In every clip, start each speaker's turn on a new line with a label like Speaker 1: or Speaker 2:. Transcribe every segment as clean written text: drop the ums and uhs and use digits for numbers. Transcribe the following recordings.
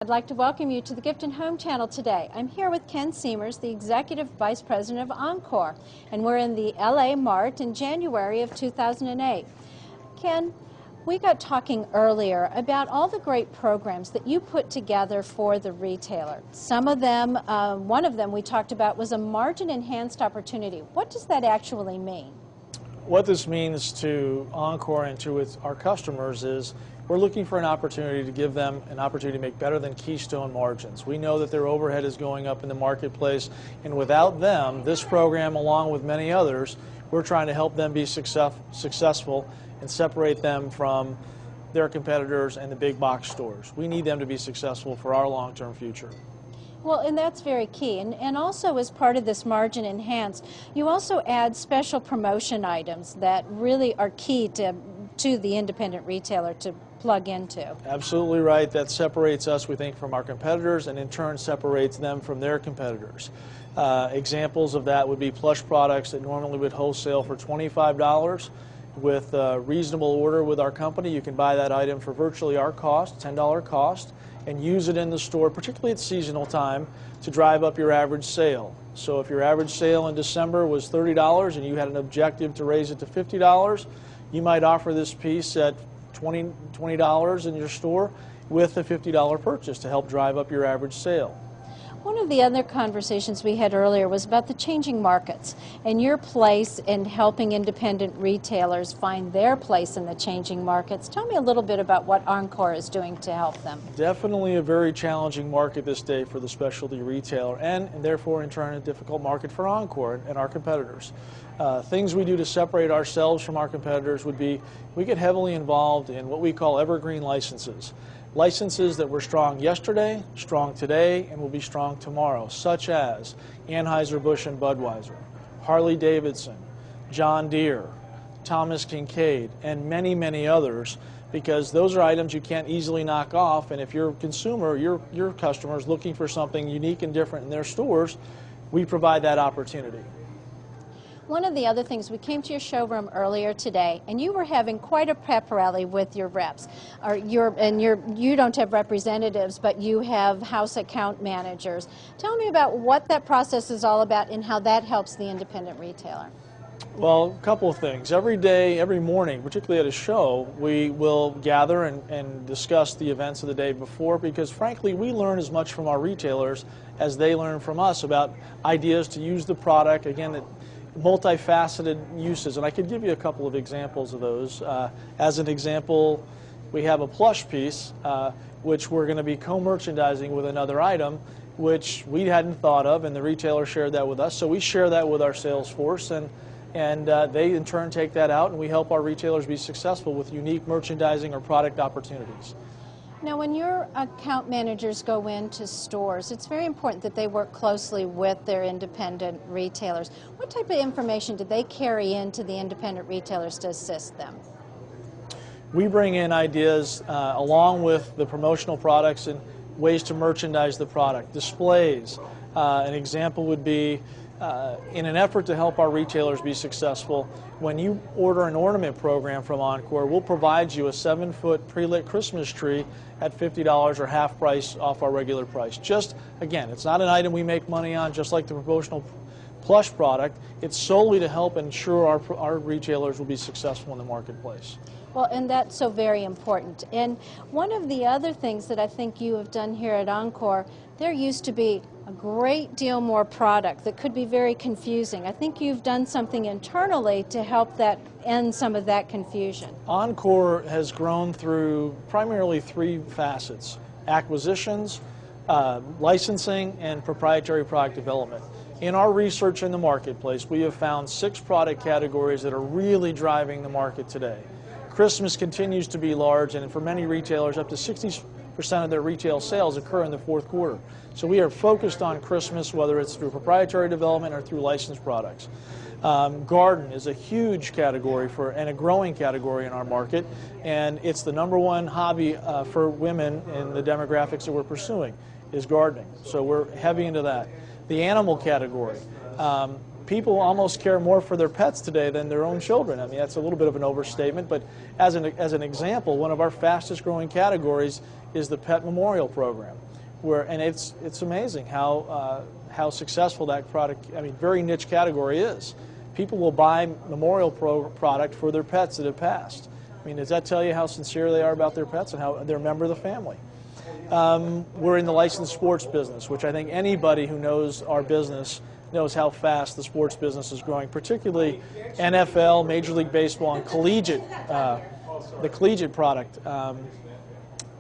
Speaker 1: I'd like to welcome you to the Gift and Home channel today. I'm here with Ken Siemers, the Executive Vice President of Encore, and we're in the LA Mart in January of 2008. Ken, we got talking earlier about all the great programs that you put together for the retailer. Some of them, one of them we talked about was a margin enhanced opportunity. What does that actually mean?
Speaker 2: What this means to Encore and to our customers is we're looking for an opportunity to give them an opportunity to make better than Keystone margins. We know that their overhead is going up in the marketplace, and without them, this program, along with many others, we're trying to help them be successful and separate them from their competitors and the big box stores. We need them to be successful for our long-term future.
Speaker 1: Well, and that's very key. And also as part of this margin enhanced, you also add special promotion items that really are key to the independent retailer to plug into.
Speaker 2: Absolutely right. That separates us, we think, from our competitors, and in turn separates them from their competitors. Examples of that would be plush products that normally would wholesale for $25. With a reasonable order with our company, you can buy that item for virtually our cost, $10 cost, and use it in the store, particularly at seasonal time, to drive up your average sale. So if your average sale in December was $30 and you had an objective to raise it to $50, you might offer this piece at $20 in your store with a $50 purchase to help drive up your average sale.
Speaker 1: One of the other conversations we had earlier was about the changing markets and your place in helping independent retailers find their place in the changing markets. Tell me a little bit about what Encore is doing to help them.
Speaker 2: Definitely a very challenging market this day for the specialty retailer, and therefore in turn a difficult market for Encore and our competitors. Things we do to separate ourselves from our competitors would be we get heavily involved in what we call evergreen licenses. Licenses that were strong yesterday, strong today, and will be strong tomorrow, such as Anheuser-Busch and Budweiser, Harley-Davidson, John Deere, Thomas Kincaid, and many, many others, because those are items you can't easily knock off, and if you're a consumer, your customer is looking for something unique and different in their stores, we provide that opportunity.
Speaker 1: One of the other things, we came to your showroom earlier today, and you were having quite a pep rally with your reps. You don't have representatives, but you have house account managers. Tell me about what that process is all about and how that helps the independent retailer.
Speaker 2: Well, a couple of things. Every day, every morning, particularly at a show, we will gather and discuss the events of the day before, because frankly, we learn as much from our retailers as they learn from us about ideas to use the product. Again, multifaceted uses, and I could give you a couple of examples of those. As an example, we have a plush piece which we're going to be co-merchandising with another item which we hadn't thought of, and the retailer shared that with us, so we share that with our sales force, and they in turn take that out, and we help our retailers be successful with unique merchandising or product opportunities.
Speaker 1: Now, when your account managers go into stores, it's very important that they work closely with their independent retailers. What type of information do they carry into the independent retailers to assist them?
Speaker 2: We bring in ideas along with the promotional products and ways to merchandise the product. Displays. An example would be in an effort to help our retailers be successful, when you order an ornament program from Encore, we'll provide you a 7-foot pre-lit Christmas tree at $50 or half price off our regular price. Just, again, it's not an item we make money on, just like the promotional plush product. It's solely to help ensure our retailers will be successful in the marketplace.
Speaker 1: Well, and that's so very important. And one of the other things that I think you have done here at Encore, there used to be a great deal more product that could be very confusing. I think you've done something internally to help that end some of that confusion.
Speaker 2: Encore has grown through primarily 3 facets: acquisitions, licensing, and proprietary product development. In our research in the marketplace, we have found 6 product categories that are really driving the market today. Christmas continues to be large, and for many retailers, up to 60% of their retail sales occur in the 4th quarter. So we are focused on Christmas, whether it's through proprietary development or through licensed products. Garden is a huge category and a growing category in our market, and it's the #1 hobby for women in the demographics that we're pursuing is gardening. So we're heavy into that. The animal category. people almost care more for their pets today than their own children. I mean, that's a little bit of an overstatement, but as an example, one of our fastest growing categories is the pet memorial program, and it's amazing how successful that product, I mean, very niche category is. People will buy memorial product for their pets that have passed. I mean, does that tell you how sincere they are about their pets and how they're a member of the family? We're in the licensed sports business, which I think anybody who knows our business knows how fast the sports business is growing, particularly NFL, Major League Baseball, and collegiate, the collegiate product.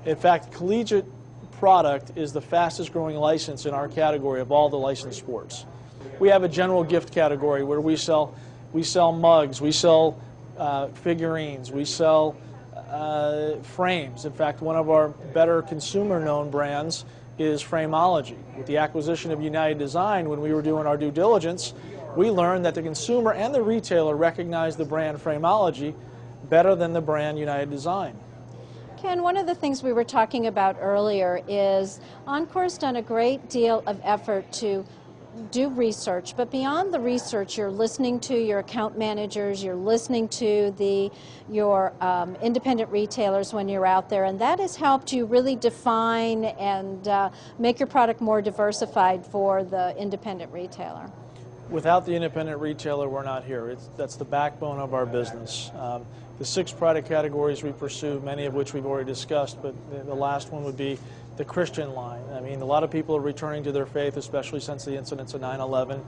Speaker 2: In fact, collegiate product is the fastest growing license in our category of all the licensed sports. We have a general gift category where we sell mugs, we sell figurines, we sell frames. In fact, one of our better consumer-known brands is Frameology. With the acquisition of United Design, when we were doing our due diligence, we learned that the consumer and the retailer recognized the brand Frameology better than the brand United Design.
Speaker 1: Ken, one of the things we were talking about earlier is Encore's done a great deal of effort to do research, but beyond the research, you're listening to your account managers, you're listening to your independent retailers when you're out there, and that has helped you really define and make your product more diversified for the independent retailer.
Speaker 2: Without the independent retailer, we're not here. That's the backbone of our business. The 6 product categories we pursue, many of which we've already discussed, but the last one would be the Christian line. I mean, a lot of people are returning to their faith, especially since the incidents of 9/11.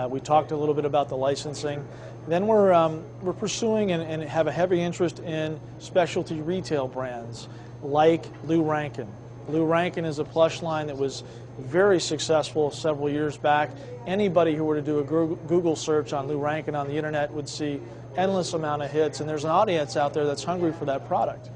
Speaker 2: We talked a little bit about the licensing. Then we're pursuing and have a heavy interest in specialty retail brands like Lou Rankin. Lou Rankin is a plush line that was very successful several years back. Anybody who were to do a Google search on Lou Rankin on the internet would see endless amount of hits, and there's an audience out there that's hungry for that product.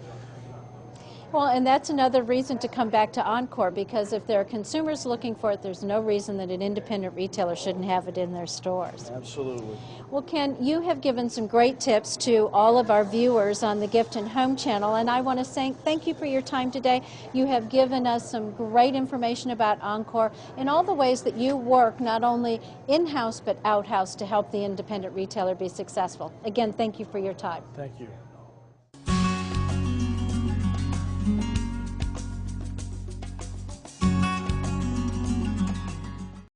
Speaker 1: Well, and that's another reason to come back to Encore, because if there are consumers looking for it, there's no reason that an independent retailer shouldn't have it in their stores.
Speaker 2: Absolutely.
Speaker 1: Well, Ken, you have given some great tips to all of our viewers on the Gift and Home channel, and I want to say thank you for your time today. You have given us some great information about Encore and all the ways that you work not only in-house but out-house to help the independent retailer be successful. Again, thank you for your time.
Speaker 2: Thank you.